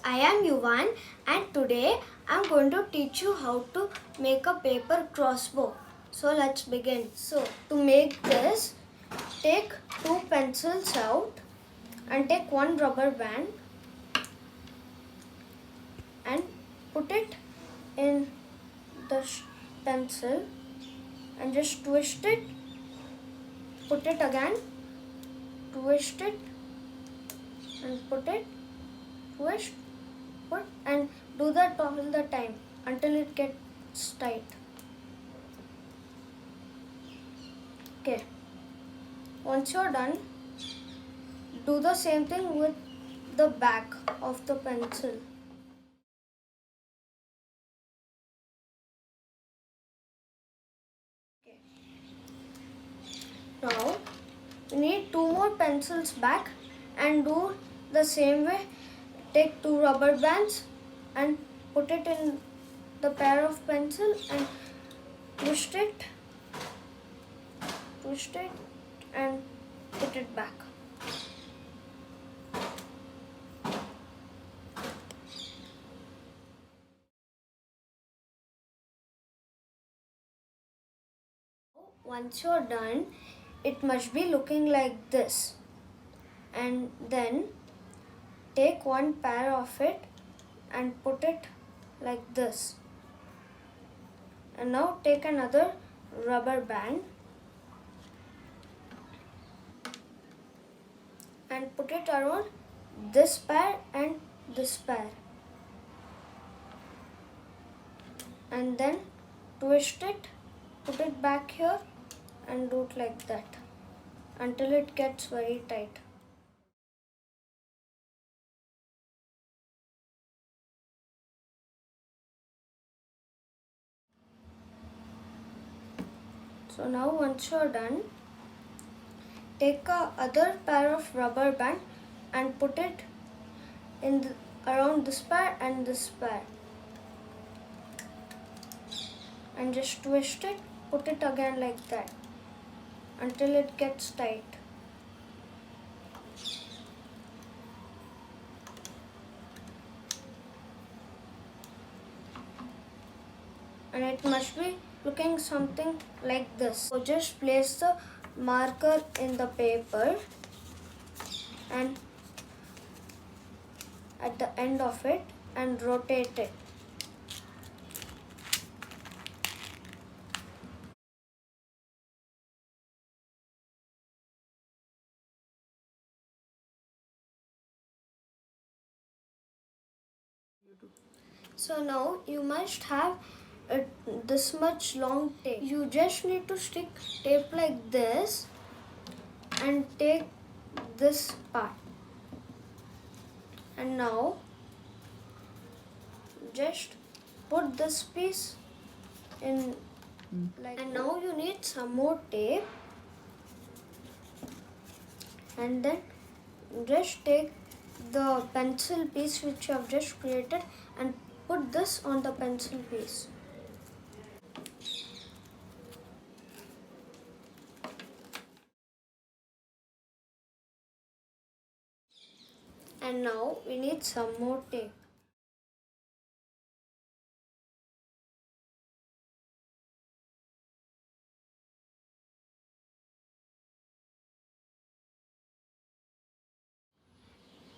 I am Yuvan and today I am going to teach you how to make a paper crossbow. So let's begin. So to make this, take 2 pencils out and take 1 rubber band and put it in the pencil and just twist it, put it again, twist it and put it, twist, put, and do that all the time until it gets tight. Okay, once you're done, do the same thing with the back of the pencil. Okay. Now we need 2 more pencils back and do the same way. Take 2 rubber bands and put it in the pair of pencil and twist it and put it back. Once you're done, it must be looking like this, and then take 1 pair of it and put it like this, and now take another rubber band and put it around this pair and this pair, and then twist it, put it back here and do it like that until it gets very tight. So now once you're done, take a other pair of rubber band and put it in around this pair and this pair, and just twist it, put it again like that until it gets tight. And it must be looking something like this. So just place the marker in the paper and at the end of it and rotate it. So now you must have this much long tape. You just need to stick tape like this and take this part. And now just put this piece in and now you need some more tape, and then just take the pencil piece which you have just created and put this on the pencil piece. And now we need some more tape.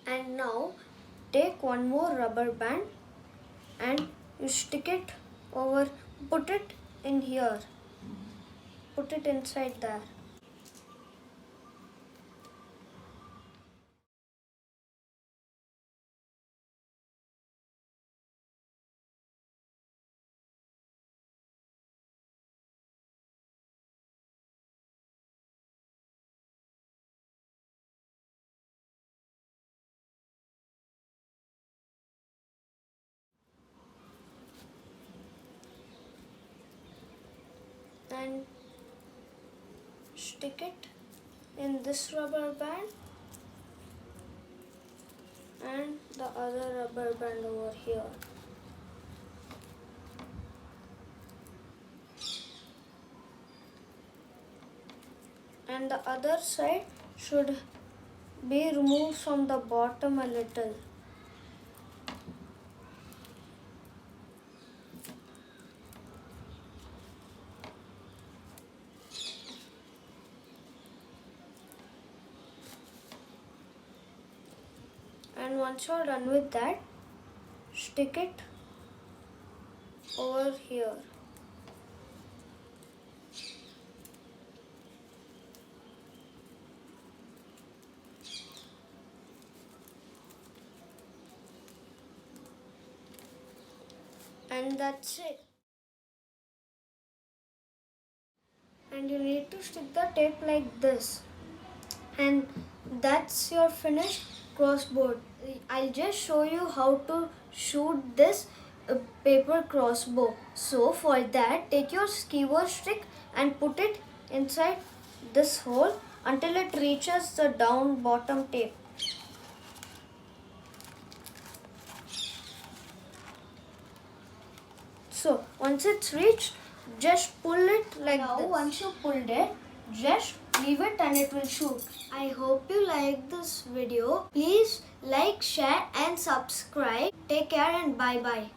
And now take 1 more rubber band and you stick it over, put it in here, put it inside there. And stick it in this rubber band and the other rubber band over here. And the other side should be removed from the bottom a little. And once you're done with that, stick it over here. And that's it. And you need to stick the tape like this. And that's your finished crossbow. I'll just show you how to shoot this paper crossbow. So for that, take your skewer stick and put it inside this hole until it reaches the down bottom tape. So once it's reached, just pull it like this. Now once you pulled it, just leave it and it will shoot. I hope you like this video. Please like, share and subscribe. Take care and bye bye.